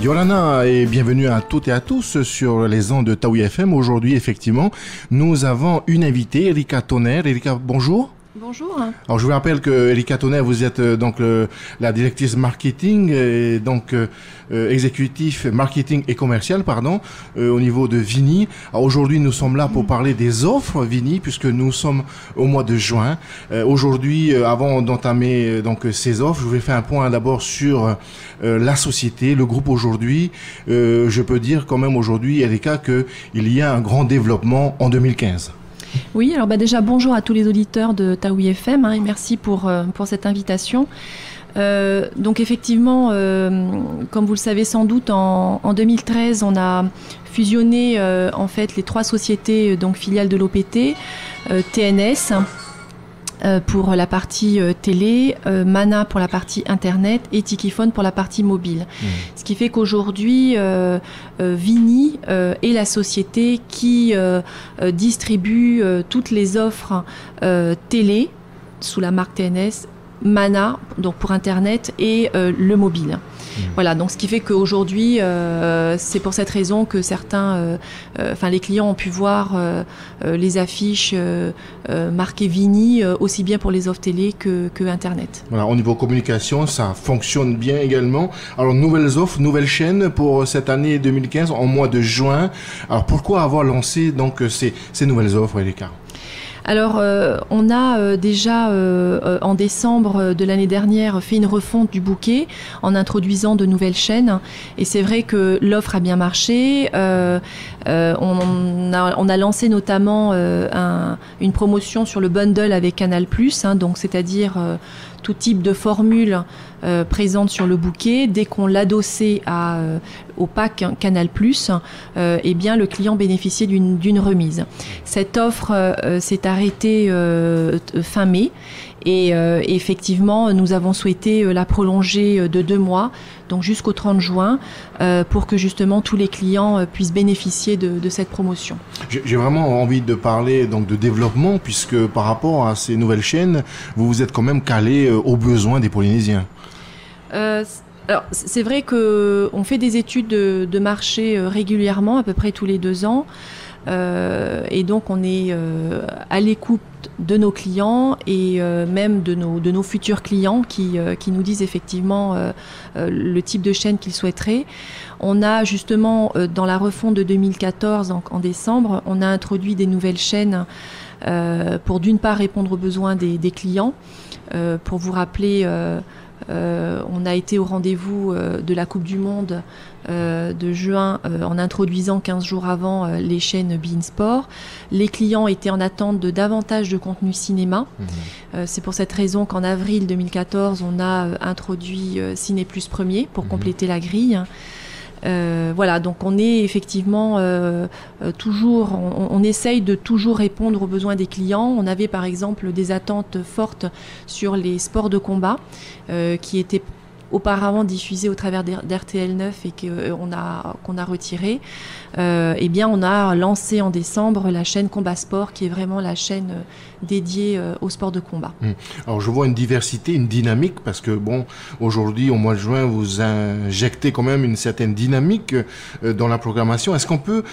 Yolana et bienvenue à toutes et à tous sur les ondes de Taoui FM. Aujourd'hui, effectivement, nous avons une invitée, Erika Tonnerre. Erika, bonjour. Bonjour. Alors je vous rappelle que Erika Tonnerre, vous êtes donc la directrice marketing et donc exécutif marketing et commercial au niveau de Vigny. Alors aujourd'hui nous sommes là pour parler des offres Vigny puisque nous sommes au mois de juin. Aujourd'hui, avant d'entamer donc ces offres, je vais faire un point d'abord sur la société, le groupe aujourd'hui. Je peux dire quand même aujourd'hui, Erika, que il y a un grand développement en 2015. Oui, alors déjà bonjour à tous les auditeurs de Taoui FM et merci pour cette invitation. Donc effectivement, comme vous le savez sans doute, en 2013, on a fusionné en fait les trois sociétés donc filiales de l'OPT, TNS pour la partie télé, Mana pour la partie internet et Tikifone pour la partie mobile. Ce qui fait qu'aujourd'hui, Vigny est la société qui distribue toutes les offres télé sous la marque TNS, Mana donc pour internet et le mobile. Voilà, donc ce qui fait qu'aujourd'hui, c'est pour cette raison que certains, les clients ont pu voir les affiches marquées Vigny, aussi bien pour les offres télé que Internet. Voilà, au niveau communication, ça fonctionne bien également. Alors, nouvelles offres, nouvelles chaînes pour cette année 2015, en mois de juin. Alors, pourquoi avoir lancé donc ces nouvelles offres, Erika ? Alors, on a déjà en décembre de l'année dernière fait une refonte du bouquet en introduisant de nouvelles chaînes. Et c'est vrai que l'offre a bien marché. On a lancé notamment une promotion sur le bundle avec Canal+, donc c'est-à-dire tout type de formule présente sur le bouquet. Dès qu'on l'adossait au pack Canal+, eh bien le client bénéficiait d'une remise. Cette offre s'est arrêtée fin mai et effectivement nous avons souhaité la prolonger de 2 mois, donc jusqu'au 30 juin, pour que justement tous les clients puissent bénéficier de cette promotion. J'ai vraiment envie de parler donc de développement, puisque par rapport à ces nouvelles chaînes, vous vous êtes quand même calé aux besoins des Polynésiens. Alors, c'est vrai qu'on fait des études de marché régulièrement, à peu près tous les 2 ans. Et donc, on est à l'écoute de nos clients et même de nos futurs clients qui nous disent effectivement le type de chaîne qu'ils souhaiteraient. On a justement, dans la refonte de 2014, en décembre, on a introduit des nouvelles chaînes pour d'une part répondre aux besoins des clients. Pour vous rappeler, on a été au rendez-vous de la Coupe du Monde de juin en introduisant 15 jours avant les chaînes beIN Sport. Les clients étaient en attente de davantage de contenu cinéma. C'est pour cette raison qu'en avril 2014, on a introduit Ciné Plus Premier pour compléter la grille. Voilà, donc on est effectivement toujours, on essaye de toujours répondre aux besoins des clients. On avait par exemple des attentes fortes sur les sports de combat qui étaient auparavant diffusés au travers d'RTL 9 et qu'on a retiré. Eh bien, on a lancé en décembre la chaîne Combat Sport, qui est vraiment la chaîne dédiée au sport de combat. Alors, je vois une diversité, une dynamique, parce que bon, aujourd'hui, au mois de juin, vous injectez quand même une certaine dynamique dans la programmation. Est-ce qu'on peut,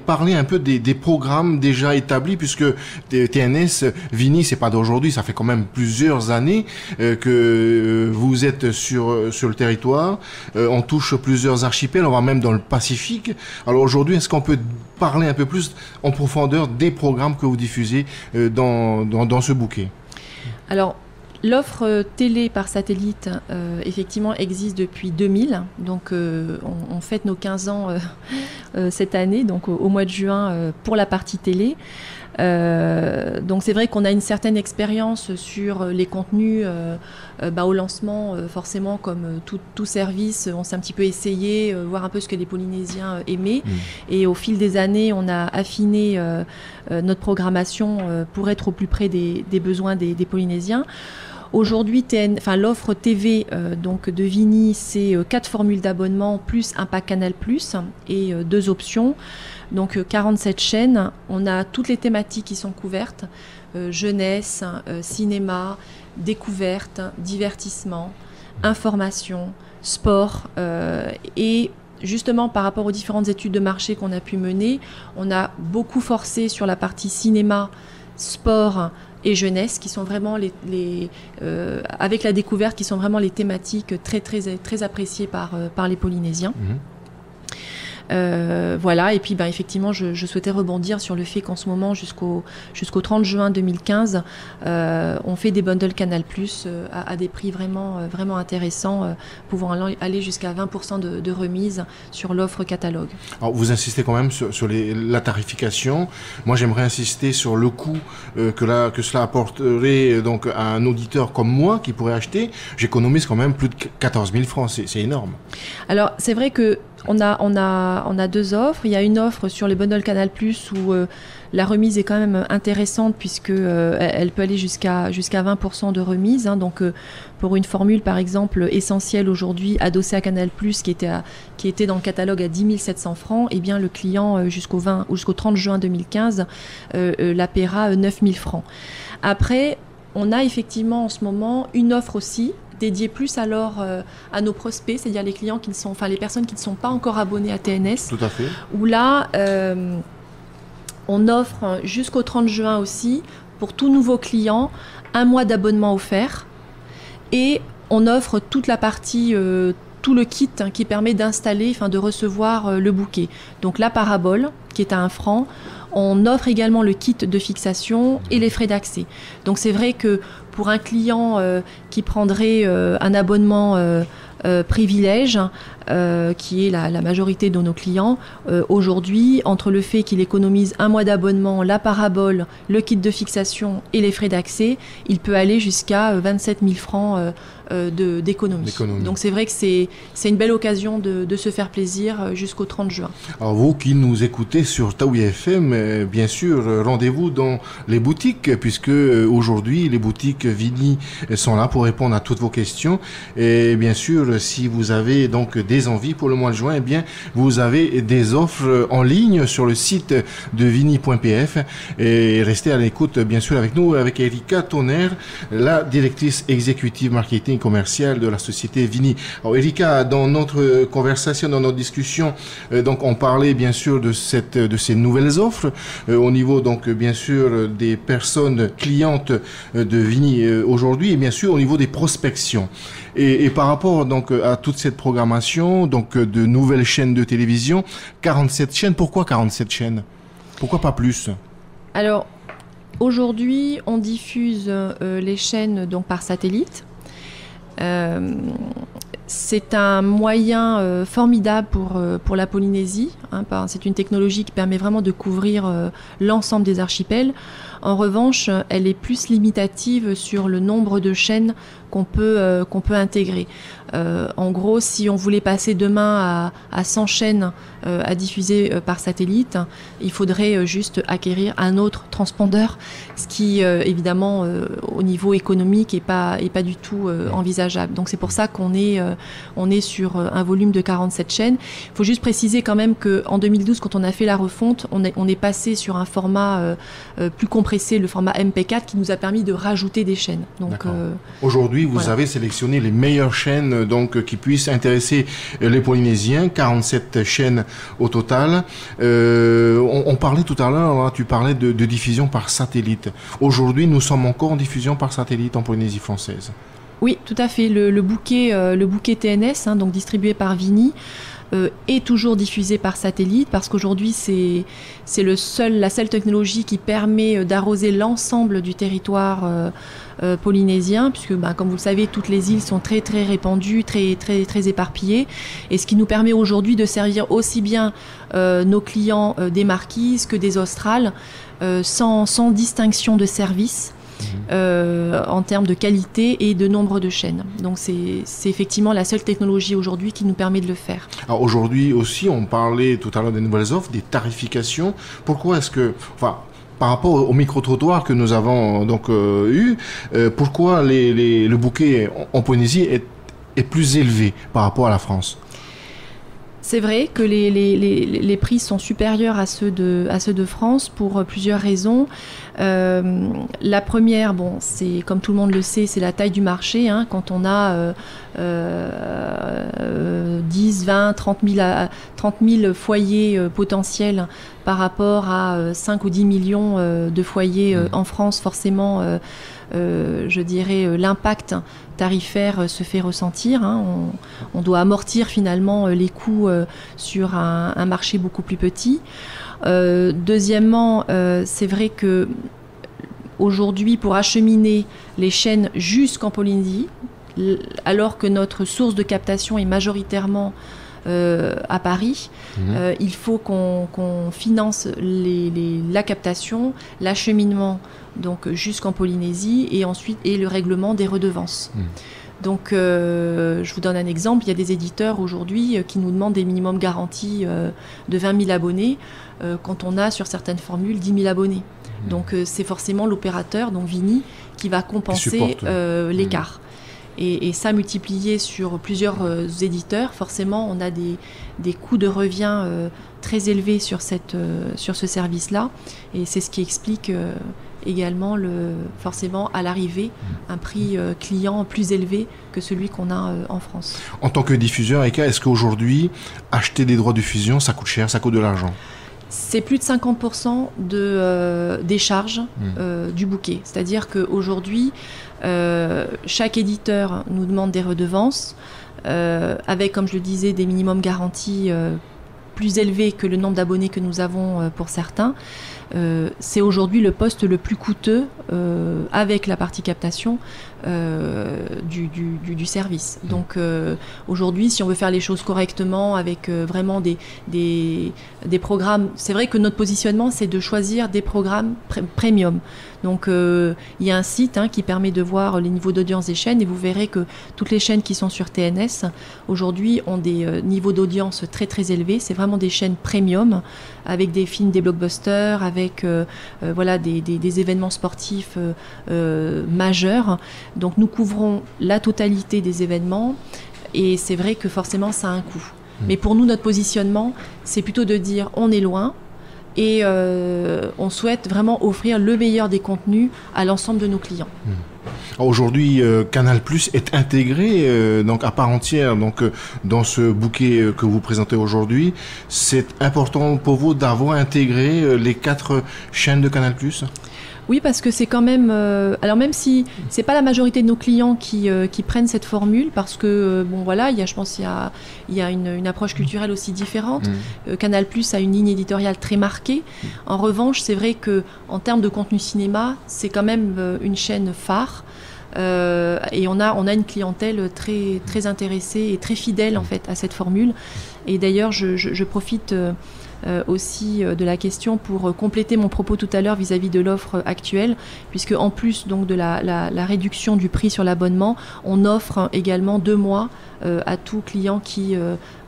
parler un peu des programmes déjà établis, puisque TNS, Vigny, c'est pas d'aujourd'hui, ça fait quand même plusieurs années que vous êtes sur le territoire. On touche plusieurs archipels, on va même dans le Pacifique. Alors aujourd'hui, est-ce qu'on peut parler un peu plus en profondeur des programmes que vous diffusez dans ce bouquet ? Alors, l'offre télé par satellite, effectivement, existe depuis 2000. Donc, on fête nos 15 ans cette année, donc au mois de juin, pour la partie télé. Donc c'est vrai qu'on a une certaine expérience sur les contenus au lancement, forcément comme tout service, on s'est un petit peu essayé, voir un peu ce que les Polynésiens aimaient. Et au fil des années, on a affiné notre programmation pour être au plus près des besoins des Polynésiens. Aujourd'hui, l'offre TV donc de Vigny, c'est 4 formules d'abonnement plus un pack Canal+ et 2 options. Donc 47 chaînes. On a toutes les thématiques qui sont couvertes, cinéma, découverte, divertissement, information, sport et justement, par rapport aux différentes études de marché qu'on a pu mener, on a beaucoup forcé sur la partie cinéma, sport et jeunesse, qui sont vraiment avec la découverte, qui sont vraiment les thématiques très, très, très appréciées par les Polynésiens. Voilà, et puis effectivement, je souhaitais rebondir sur le fait qu'en ce moment, jusqu'au 30 juin 2015, on fait des bundles Canal+, à des prix vraiment, vraiment intéressants, pouvant aller jusqu'à 20% de remise sur l'offre catalogue. Alors, vous insistez quand même sur la tarification. Moi, j'aimerais insister sur le coût que cela apporterait donc à un auditeur comme moi qui pourrait acheter. J'économise quand même plus de 14 000 francs, c'est énorme. Alors, c'est vrai que on a deux offres. Il y a une offre sur les bundles Canal+, où la remise est quand même intéressante, puisque elle peut aller jusqu'à 20% de remise. Donc, pour une formule, par exemple, essentielle aujourd'hui, adossée à Canal+, qui était dans le catalogue à 10 700 francs, eh bien, le client, jusqu'au 30 juin 2015, la paiera 9 000 francs. Après, on a effectivement en ce moment une offre aussi, dédié plus alors à nos prospects, c'est-à-dire les clients les personnes qui ne sont pas encore abonnées à TNS. Tout à fait. Où là, on offre jusqu'au 30 juin aussi, pour tout nouveau client, 1 mois d'abonnement offert. Et on offre toute la partie, tout le kit qui permet d'installer, de recevoir le bouquet. Donc la parabole, qui est à 1 franc. On offre également le kit de fixation et les frais d'accès. Donc c'est vrai que pour un client qui prendrait un abonnement privilège, qui est la majorité de nos clients, aujourd'hui, entre le fait qu'il économise 1 mois d'abonnement, la parabole, le kit de fixation et les frais d'accès, il peut aller jusqu'à 27 000 francs d'économie. Donc c'est vrai que c'est une belle occasion de se faire plaisir jusqu'au 30 juin. Alors vous qui nous écoutez sur Taouia FM, bien sûr, rendez-vous dans les boutiques, puisque aujourd'hui les boutiques Vini sont là pour répondre à toutes vos questions. Et bien sûr, si vous avez donc des envies pour le mois de juin, eh bien vous avez des offres en ligne sur le site de vini.pf. Et restez à l'écoute, bien sûr, avec nous, avec Erika Tonner, la directrice exécutive marketing commercial de la société Vini. Alors Erika, dans notre conversation, dans notre discussion, donc on parlait bien sûr de ces nouvelles offres au niveau donc bien sûr des personnes clientes de Vini aujourd'hui, et bien sûr au niveau des prospections. Et par rapport donc à toute cette programmation, donc de nouvelles chaînes de télévision, 47 chaînes. Pourquoi 47 chaînes? Pourquoi pas plus? Alors aujourd'hui, on diffuse les chaînes donc par satellite. C'est un moyen formidable pour la Polynésie. C'est une technologie qui permet vraiment de couvrir l'ensemble des archipels. En revanche, elle est plus limitative sur le nombre de chaînes qu'on peut intégrer. En gros, si on voulait passer demain à 100 chaînes à diffuser par satellite, il faudrait juste acquérir un autre transpondeur, ce qui évidemment au niveau économique est pas du tout envisageable. Donc c'est pour ça qu'on est sur un volume de 47 chaînes. Il faut juste préciser quand même qu'en 2012, quand on a fait la refonte, on est passé sur un format plus compressé, le format MP4, qui nous a permis de rajouter des chaînes. Donc aujourd'hui, vous avez sélectionné les meilleures chaînes donc qui puissent intéresser les Polynésiens, 47 chaînes au total. On parlait tout à l'heure, tu parlais de diffusion par satellite. Aujourd'hui, nous sommes encore en diffusion par satellite en Polynésie française. Oui, tout à fait. Le bouquet TNS, donc distribué par Vini, est toujours diffusé par satellite, parce qu'aujourd'hui c'est la seule technologie qui permet d'arroser l'ensemble du territoire polynésien, puisque comme vous le savez, toutes les îles sont très très répandues, très très très éparpillées, et ce qui nous permet aujourd'hui de servir aussi bien nos clients des Marquises que des Australes, sans distinction de service. En termes de qualité et de nombre de chaînes. Donc c'est effectivement la seule technologie aujourd'hui qui nous permet de le faire. Alors aujourd'hui aussi, on parlait tout à l'heure des nouvelles offres, des tarifications. Pourquoi est-ce que, par rapport au micro-trottoir que nous avons donc eu, pourquoi le bouquet en Polynésie est plus élevé par rapport à la France? C'est vrai que les prix sont supérieurs à ceux de France pour plusieurs raisons. La première, bon, c'est comme tout le monde le sait, c'est la taille du marché. Hein, quand on a 10, 20, 30 000 foyers potentiels par rapport à 5 ou 10 millions de foyers en France, forcément, je dirais, l'impact tarifaire se fait ressentir. Hein. On doit amortir finalement les coûts sur un marché beaucoup plus petit. Deuxièmement, c'est vrai que aujourd'hui, pour acheminer les chaînes jusqu'en Polynésie, alors que notre source de captation est majoritairement à Paris, il faut qu'on finance la captation, l'acheminement donc jusqu'en Polynésie et ensuite le règlement des redevances. Donc je vous donne un exemple, il y a des éditeurs aujourd'hui qui nous demandent des minimums garantis de 20 000 abonnés quand on a sur certaines formules 10 000 abonnés. Donc c'est forcément l'opérateur, donc Vini, qui va compenser l'écart. Et ça, multiplié sur plusieurs éditeurs, forcément, on a des coûts de revient très élevés sur ce service-là. Et c'est ce qui explique également, forcément, à l'arrivée, un prix client plus élevé que celui qu'on a en France. En tant que diffuseur, Eka, est-ce qu'aujourd'hui, acheter des droits de diffusion, ça coûte cher, ça coûte de l'argent? C'est plus de 50% des charges du bouquet. C'est-à-dire qu'aujourd'hui, chaque éditeur nous demande des redevances, avec, comme je le disais, des minimums garantis plus élevés que le nombre d'abonnés que nous avons pour certains. C'est aujourd'hui le poste le plus coûteux avec la partie captation du service. Donc aujourd'hui, si on veut faire les choses correctement avec vraiment des programmes, c'est vrai que notre positionnement, c'est de choisir des programmes premium. Donc il y a un site qui permet de voir les niveaux d'audience des chaînes et vous verrez que toutes les chaînes qui sont sur TNS aujourd'hui ont des niveaux d'audience très très élevés. C'est vraiment des chaînes premium avec des films, des blockbusters, avec voilà, des événements sportifs majeurs. Donc nous couvrons la totalité des événements et c'est vrai que forcément ça a un coût. Mais pour nous, notre positionnement, c'est plutôt de dire on est loin et on souhaite vraiment offrir le meilleur des contenus à l'ensemble de nos clients. Aujourd'hui, Canal+ est intégré donc à part entière donc dans ce bouquet que vous présentez aujourd'hui. C'est important pour vous d'avoir intégré les 4 chaînes de Canal+? Oui, parce que c'est quand même... alors même si c'est pas la majorité de nos clients qui prennent cette formule, parce que, bon voilà, je pense qu'il y a une approche culturelle aussi différente. Canal+ a une ligne éditoriale très marquée. En revanche, c'est vrai qu'en termes de contenu cinéma, c'est quand même une chaîne phare. Et on a une clientèle très, très intéressée et très fidèle en fait à cette formule. Et d'ailleurs, je profite... aussi de la question pour compléter mon propos tout à l'heure vis-à-vis de l'offre actuelle, puisque en plus donc de la réduction du prix sur l'abonnement, on offre également 2 mois à tout client qui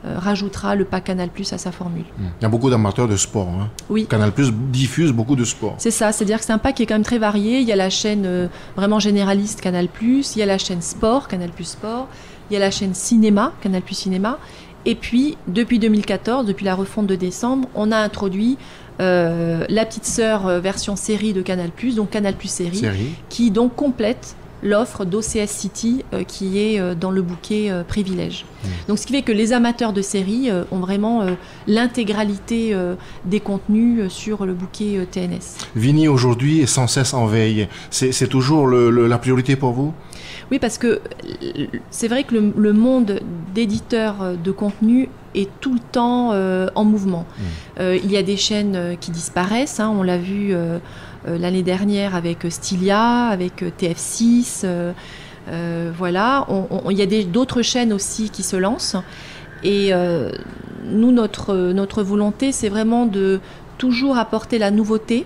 rajoutera le pack Canal+ à sa formule. Il y a beaucoup d'amateurs de sport. Oui. Canal+ diffuse beaucoup de sport. C'est ça, c'est-à-dire que c'est un pack qui est quand même très varié. Il y a la chaîne vraiment généraliste Canal+, il y a la chaîne sport, Canal+ Sport, il y a la chaîne cinéma, Canal+ Cinéma. Et puis, depuis 2014, depuis la refonte de décembre, on a introduit la petite sœur version série de Canal+, donc Canal+ Série, qui donc complète l'offre d'OCS City qui est dans le bouquet privilège. Donc ce qui fait que les amateurs de séries ont vraiment l'intégralité des contenus sur le bouquet TNS. Vini aujourd'hui est sans cesse en veille. C'est toujours la priorité pour vous ? Oui, parce que c'est vrai que le monde d'éditeurs de contenu est tout le temps en mouvement. Il y a des chaînes qui disparaissent, on l'a vu l'année dernière avec Stylia, avec TF6, voilà. Il y a d'autres chaînes aussi qui se lancent. Et nous, notre volonté, c'est vraiment de toujours apporter la nouveauté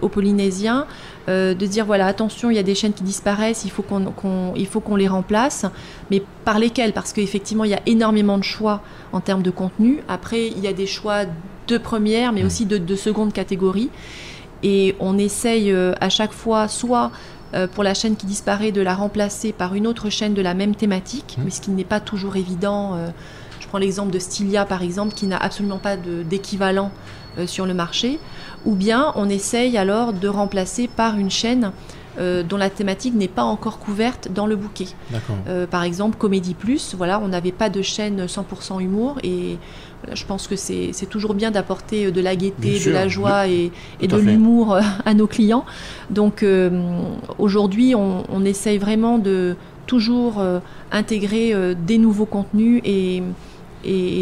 aux Polynésiens, de dire voilà, attention, il y a des chaînes qui disparaissent, il faut qu'on les remplace, mais par lesquelles? Parce qu'effectivement, il y a énormément de choix en termes de contenu. Après, il y a des choix de première, mais aussi de seconde catégorie. Et on essaye à chaque fois, soit pour la chaîne qui disparaît, de la remplacer par une autre chaîne de la même thématique, mais ce qui n'est pas toujours évident. Je prends l'exemple de Stylia par exemple, qui n'a absolument pas d'équivalent sur le marché, ou bien on essaye alors de remplacer par une chaîne dont la thématique n'est pas encore couverte dans le bouquet. Par exemple, Comédie Plus, voilà, on n'avait pas de chaîne 100% humour, et voilà, je pense que c'est toujours bien d'apporter de la gaieté, de la joie et de l'humour à nos clients. Donc aujourd'hui, on essaye vraiment de toujours intégrer des nouveaux contenus et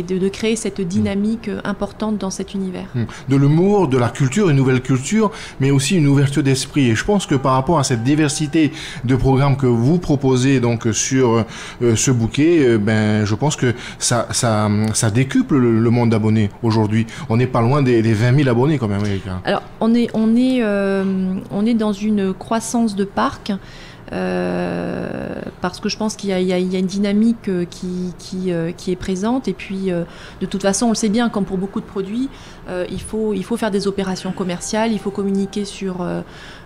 de créer cette dynamique importante dans cet univers. De l'humour, de la culture, une nouvelle culture, mais aussi une ouverture d'esprit. Et je pense que par rapport à cette diversité de programmes que vous proposez donc sur ce bouquet, je pense que ça décuple le nombre d'abonnés aujourd'hui. On n'est pas loin des 20 000 abonnés quand même, Erika. Alors, on est dans une croissance de parc. Parce que je pense qu'il y a une dynamique qui est présente, et puis de toute façon on le sait bien, comme pour beaucoup de produits, il faut faire des opérations commerciales, il faut communiquer sur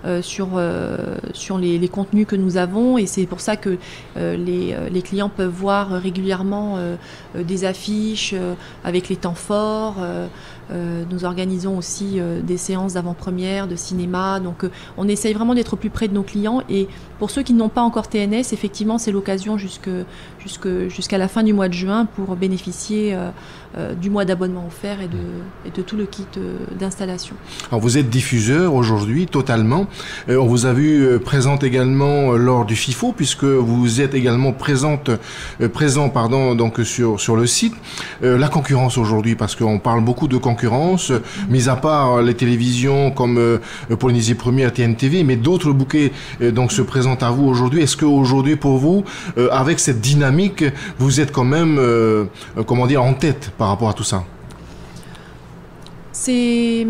les contenus que nous avons, et c'est pour ça que les clients peuvent voir régulièrement des affiches avec les temps forts. Nous organisons aussi des séances d'avant-première, de cinéma, donc on essaye vraiment d'être au plus près de nos clients, et pour ceux qui n'ont pas encore TNS, effectivement c'est l'occasion jusqu'à la fin du mois de juin pour bénéficier du mois d'abonnement offert et de tout le kit d'installation. Alors vous êtes diffuseur aujourd'hui totalement, on vous a vu présente également lors du FIFO, puisque vous êtes également présent donc sur le site. La concurrence aujourd'hui, parce qu'on parle beaucoup de concurrence, mis à part les télévisions comme Polynésie Première, TNTV, mais d'autres bouquets donc se présentent à vous aujourd'hui. Est-ce qu'aujourd'hui pour vous, avec cette dynamique, vous êtes quand même en tête par rapport à tout ça? C'est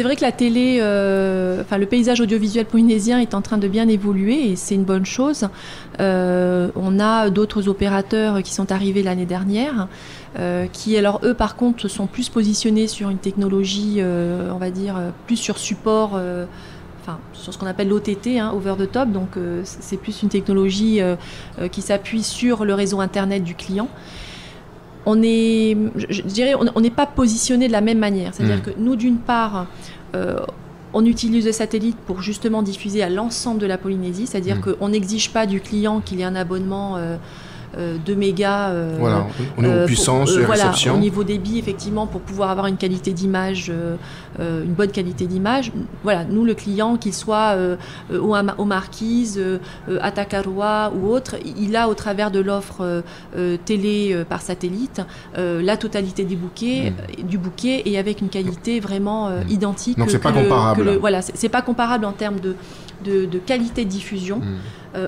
vrai que la télé, le paysage audiovisuel polynésien est en train de bien évoluer, et c'est une bonne chose. On a d'autres opérateurs qui sont arrivés l'année dernière, qui alors eux par contre sont plus positionnés sur une technologie, on va dire, plus sur support, sur ce qu'on appelle l'OTT, over the top, donc c'est plus une technologie qui s'appuie sur le réseau internet du client. On n'est pas positionné de la même manière. C'est-à-dire que nous, d'une part, on utilise le satellite pour justement diffuser à l'ensemble de la Polynésie. C'est-à-dire qu'on n'exige pas du client qu'il ait un abonnement 2 mégas au niveau puissance et réception. Au niveau débit, effectivement, pour pouvoir avoir une qualité d'image, une bonne qualité d'image. Voilà, nous, le client, qu'il soit aux Marquises, à Takaroa ou autre, il a au travers de l'offre télé par satellite la totalité du bouquet et avec une qualité vraiment identique. Donc c'est pas comparable. C'est pas comparable en termes de qualité de diffusion.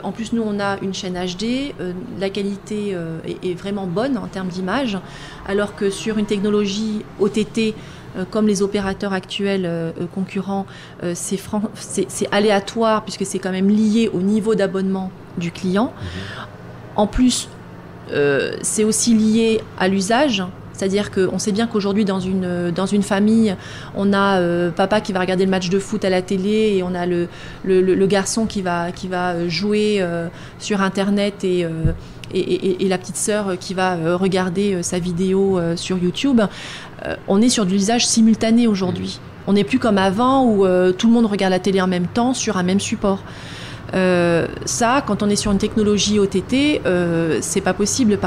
En plus, nous, on a une chaîne HD, la qualité est vraiment bonne en termes d'image, alors que sur une technologie OTT, comme les opérateurs actuels concurrents, c'est aléatoire, puisque c'est quand même lié au niveau d'abonnement du client. En plus, c'est aussi lié à l'usage. C'est-à-dire qu'on sait bien qu'aujourd'hui, dans une famille, on a papa qui va regarder le match de foot à la télé, et on a le garçon qui va jouer sur Internet, et la petite sœur qui va regarder sa vidéo sur YouTube. On est sur de l'usage simultané aujourd'hui. On n'est plus comme avant où tout le monde regarde la télé en même temps sur un même support. Ça, quand on est sur une technologie OTT, c'est pas possible,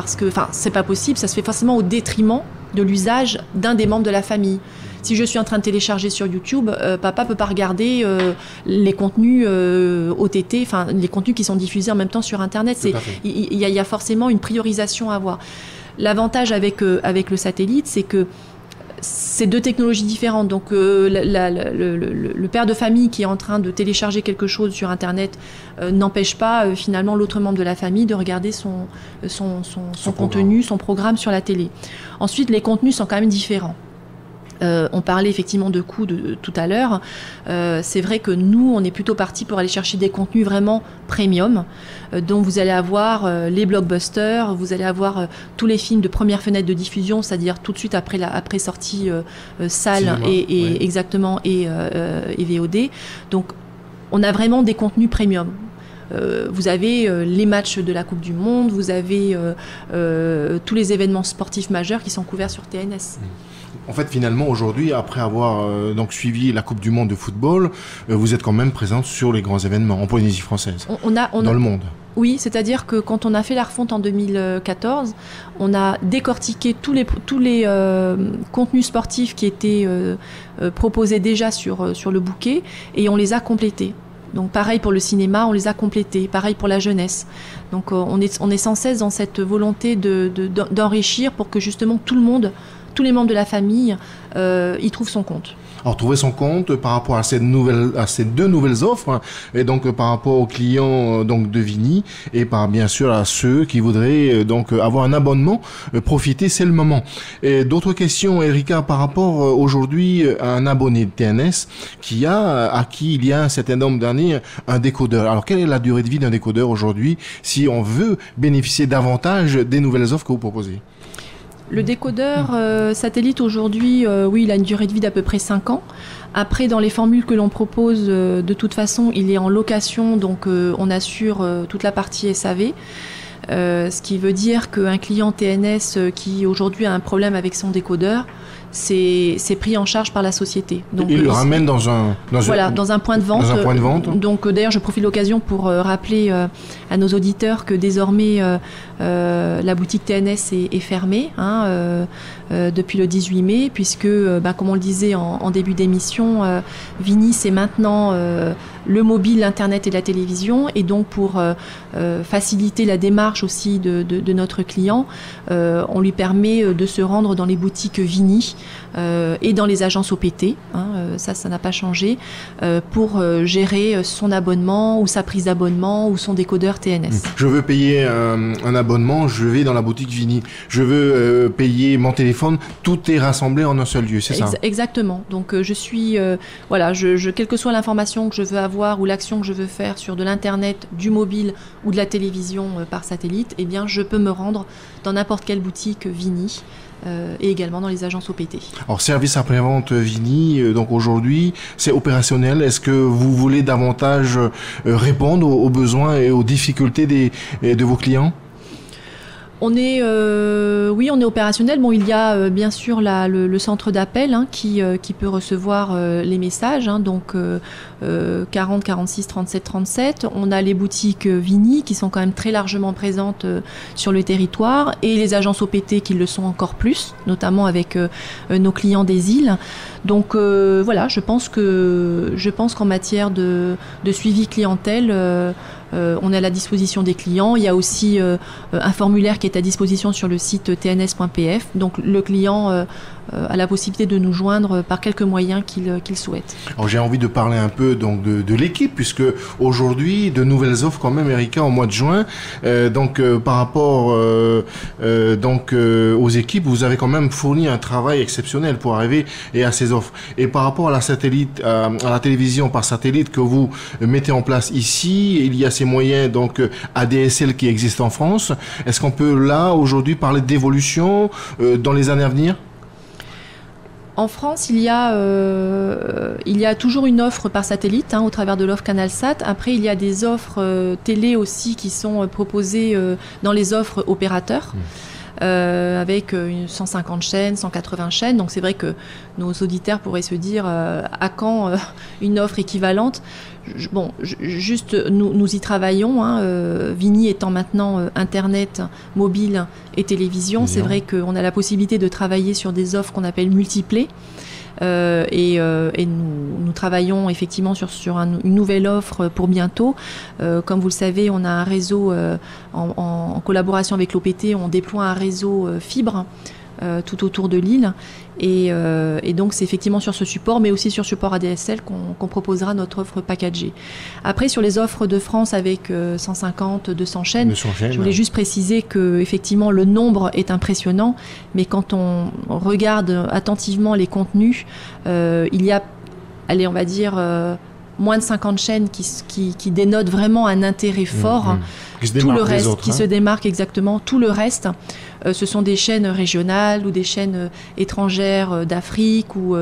c'est pas possible, ça se fait forcément au détriment de l'usage d'un des membres de la famille. Si je suis en train de télécharger sur YouTube, papa peut pas regarder les contenus OTT, les contenus qui sont diffusés en même temps sur Internet. Il y a forcément une priorisation à avoir. L'avantage avec le satellite, c'est que c'est deux technologies différentes. Donc le père de famille qui est en train de télécharger quelque chose sur Internet n'empêche pas finalement l'autre membre de la famille de regarder son contenu, son programme sur la télé. Ensuite, les contenus sont quand même différents. On parlait effectivement de coûts tout à l'heure. C'est vrai que nous, on est plutôt parti pour aller chercher des contenus vraiment premium, dont vous allez avoir les blockbusters, vous allez avoir tous les films de première fenêtre de diffusion, c'est-à-dire tout de suite après sortie salle et VOD. Donc, on a vraiment des contenus premium. vous avez les matchs de la Coupe du Monde, vous avez tous les événements sportifs majeurs qui sont couverts sur TNS. En fait, finalement, aujourd'hui, après avoir donc suivi la Coupe du Monde de football, vous êtes quand même présente sur les grands événements en Polynésie française, dans le monde. Oui, c'est-à-dire que quand on a fait la refonte en 2014, on a décortiqué tous les contenus sportifs qui étaient proposés déjà sur le bouquet et on les a complétés. Donc pareil pour le cinéma, on les a complétés, pareil pour la jeunesse. Donc on est sans cesse dans cette volonté d'enrichir pour que justement tout le monde, tous les membres de la famille, y trouvent son compte. Alors, trouver son compte par rapport à ces deux nouvelles offres, hein, et donc par rapport aux clients donc de Vini et bien sûr à ceux qui voudraient donc avoir un abonnement, profiter, c'est le moment. Et d'autres questions, Erika, par rapport aujourd'hui à un abonné de TNS à qui il y a un certain nombre d'années un décodeur. Alors, quelle est la durée de vie d'un décodeur aujourd'hui si on veut bénéficier davantage des nouvelles offres que vous proposez? Le décodeur satellite aujourd'hui, oui, il a une durée de vie d'à peu près 5 ans. Après, dans les formules que l'on propose, de toute façon, il est en location, donc on assure toute la partie SAV. Ce qui veut dire qu'un client TNS qui aujourd'hui a un problème avec son décodeur, c'est pris en charge par la société. Donc, il le ramène dans un point de vente. Dans un point de vente. Donc d'ailleurs, je profite de l'occasion pour rappeler à nos auditeurs que désormais la boutique TNS est fermée depuis le 18 mai, puisque, comme on le disait en début d'émission, Vini, c'est maintenant le mobile, l'internet et la télévision, et donc pour faciliter la démarche aussi de notre client, on lui permet de se rendre dans les boutiques Vini et dans les agences OPT, ça n'a pas changé, pour gérer son abonnement ou sa prise d'abonnement ou son décodeur TNS. Je veux payer un abonnement, je vais dans la boutique Vini. Je veux payer mon téléphone, tout est rassemblé en un seul lieu, c'est ça? Exactement. Donc je suis, quelle que soit l'information que je veux avoir ou l'action que je veux faire sur de l'internet, du mobile ou de la télévision par satellite, eh bien je peux me rendre dans n'importe quelle boutique Vini. Et également dans les agences OPT. Alors, service après-vente Vini, donc aujourd'hui, c'est opérationnel. Est-ce que vous voulez davantage répondre aux besoins et aux difficultés de vos clients? On est opérationnel. Bon, il y a bien sûr le centre d'appel qui peut recevoir les messages, donc 40 46 37 37. On a les boutiques Vini qui sont quand même très largement présentes sur le territoire et les agences OPT qui le sont encore plus, notamment avec nos clients des îles. Donc je pense qu'en matière de suivi clientèle, on est à la disposition des clients. Il y a aussi un formulaire qui est à disposition sur le site tns.pf. Donc le client a la possibilité de nous joindre par quelques moyens qu'il souhaite. Alors j'ai envie de parler un peu donc de l'équipe, puisque aujourd'hui de nouvelles offres quand même, Erika, au mois de juin. Par rapport aux équipes, vous avez quand même fourni un travail exceptionnel pour arriver à ces offres. Et par rapport à la satellite, à la télévision par satellite que vous mettez en place ici, il y a ces moyens donc ADSL qui existent en France. Est-ce qu'on peut là aujourd'hui parler d'évolution dans les années à venir? En France, il y a toujours une offre par satellite au travers de l'offre CanalSat. Après, il y a des offres télé aussi qui sont proposées dans les offres opérateurs. Avec 150 chaînes, 180 chaînes. Donc c'est vrai que nos auditeurs pourraient se dire à quand une offre équivalente. Juste nous y travaillons. Vini étant maintenant Internet, mobile et télévision, c'est vrai qu'on a la possibilité de travailler sur des offres qu'on appelle multiplay. Et nous travaillons effectivement sur une nouvelle offre pour bientôt. Comme vous le savez, on a un réseau en collaboration avec l'OPT, on déploie un réseau fibre tout autour de l'île. Et donc c'est effectivement sur ce support, mais aussi sur support ADSL qu'on proposera notre offre packagée. Après, sur les offres de France avec 150, 200 chaînes, je voulais juste préciser que effectivement le nombre est impressionnant, mais quand on regarde attentivement les contenus, il y a, on va dire, moins de 50 chaînes qui dénotent vraiment un intérêt fort. Tout le reste qui se démarque exactement. Tout le reste, ce sont des chaînes régionales ou des chaînes étrangères d'Afrique ou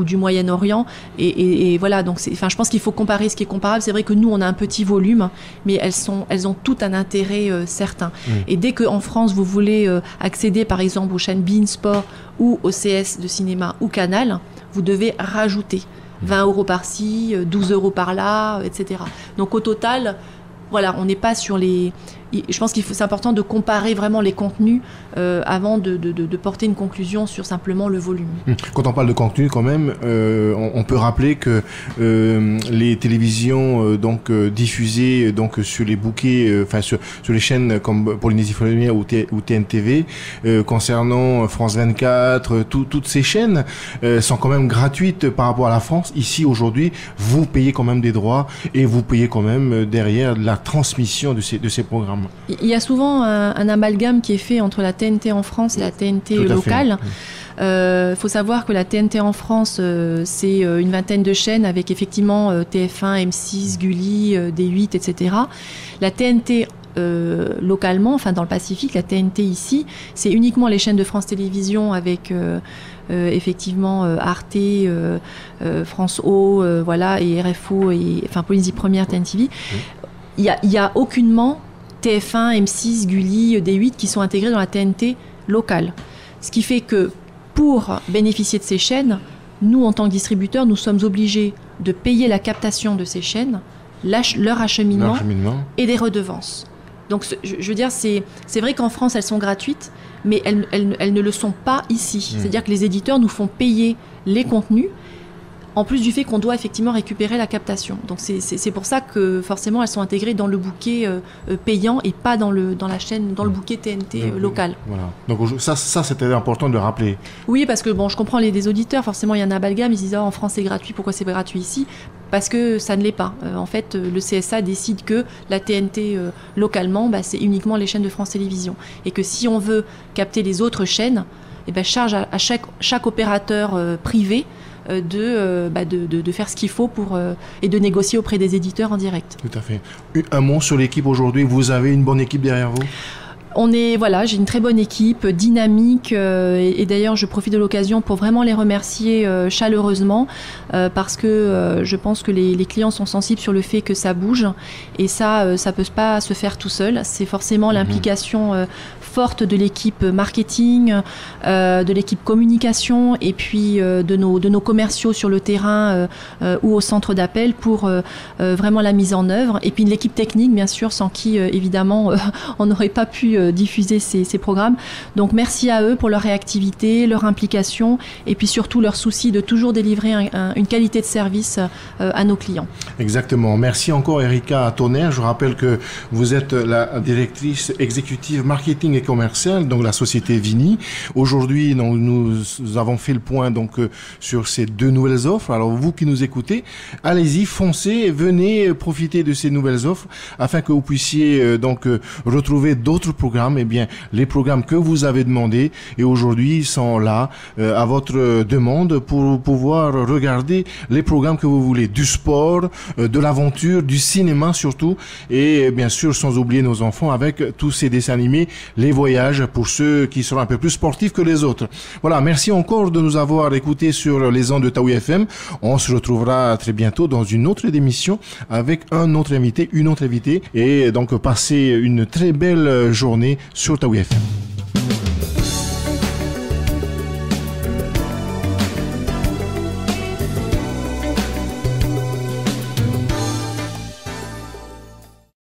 du Moyen-Orient. Et voilà, donc je pense qu'il faut comparer ce qui est comparable. C'est vrai que nous, on a un petit volume, mais elles ont tout un intérêt certain. Et dès qu'en France, vous voulez accéder, par exemple, aux chaînes beIN Sport ou au CS de cinéma ou Canal, vous devez rajouter 20 € par-ci, 12 € par-là, etc. Donc au total, voilà, on n'est pas sur les... Je pense c'est important de comparer vraiment les contenus avant de porter une conclusion sur simplement le volume. Quand on parle de contenu, quand même, on peut rappeler que les télévisions diffusées sur les bouquets, sur les chaînes comme Polynésie Première ou TNTV, concernant France 24, toutes ces chaînes sont quand même gratuites par rapport à la France. Ici, aujourd'hui, vous payez quand même des droits et vous payez quand même derrière la transmission de ces programmes. Il y a souvent un amalgame qui est fait entre la TNT en France et la TNT locale. Il faut savoir que la TNT en France, c'est une vingtaine de chaînes avec effectivement TF1, M6, Gulli, D8, etc. La TNT localement, enfin dans le Pacifique, la TNT ici, c'est uniquement les chaînes de France Télévisions avec effectivement Arte, France O, voilà, et RFO, Polynésie Première, TNTV. Il y a aucunement TF1, M6, Gulli, D8 qui sont intégrés dans la TNT locale. Ce qui fait que pour bénéficier de ces chaînes, nous, en tant que distributeurs, nous sommes obligés de payer la captation de ces chaînes, leur acheminement et des redevances. Donc, je veux dire, c'est vrai qu'en France, elles sont gratuites, mais elles ne le sont pas ici. C'est-à-dire que les éditeurs nous font payer les contenus, en plus du fait qu'on doit effectivement récupérer la captation. Donc c'est pour ça que forcément elles sont intégrées dans le bouquet payant et pas dans le bouquet TNT local. Voilà. Donc ça c'était important de rappeler. Oui, parce que je comprends les auditeurs, forcément il y a un amalgame, ils disent en France c'est gratuit, pourquoi c'est gratuit ici? Parce que ça ne l'est pas. En fait, le CSA décide que la TNT localement, c'est uniquement les chaînes de France Télévisions. Et que si on veut capter les autres chaînes, charge à chaque opérateur privé de faire ce qu'il faut et de négocier auprès des éditeurs en direct. Tout à fait. Un mot sur l'équipe aujourd'hui. Vous avez une bonne équipe derrière vous? J'ai une très bonne équipe, dynamique, et d'ailleurs je profite de l'occasion pour vraiment les remercier chaleureusement parce que je pense que les clients sont sensibles sur le fait que ça bouge et ça peut pas se faire tout seul. C'est forcément l'implication forte de l'équipe marketing, de l'équipe communication et puis de nos commerciaux sur le terrain ou au centre d'appel pour vraiment la mise en œuvre, et puis de l'équipe technique bien sûr, sans qui évidemment on n'aurait pas pu diffuser ces programmes. Donc merci à eux pour leur réactivité, leur implication et puis surtout leur souci de toujours délivrer une qualité de service à nos clients. Exactement. Merci encore Erika Tonnerre. Je rappelle que vous êtes la directrice exécutive marketing et commerciale, donc la société Vini. Aujourd'hui, nous avons fait le point sur ces 2 nouvelles offres. Alors vous qui nous écoutez, allez-y, foncez, venez profiter de ces nouvelles offres afin que vous puissiez retrouver d'autres programmes, les programmes que vous avez demandés et aujourd'hui sont là à votre demande pour pouvoir regarder les programmes que vous voulez, du sport, de l'aventure, du cinéma surtout, et bien sûr sans oublier nos enfants avec tous ces dessins animés, les voyages pour ceux qui seront un peu plus sportifs que les autres. Voilà, merci encore de nous avoir écoutés sur les ondes de Taoui FM. On se retrouvera très bientôt dans une autre émission avec un autre invité, une autre invitée, et donc passez une très belle journée sur Taoui FM.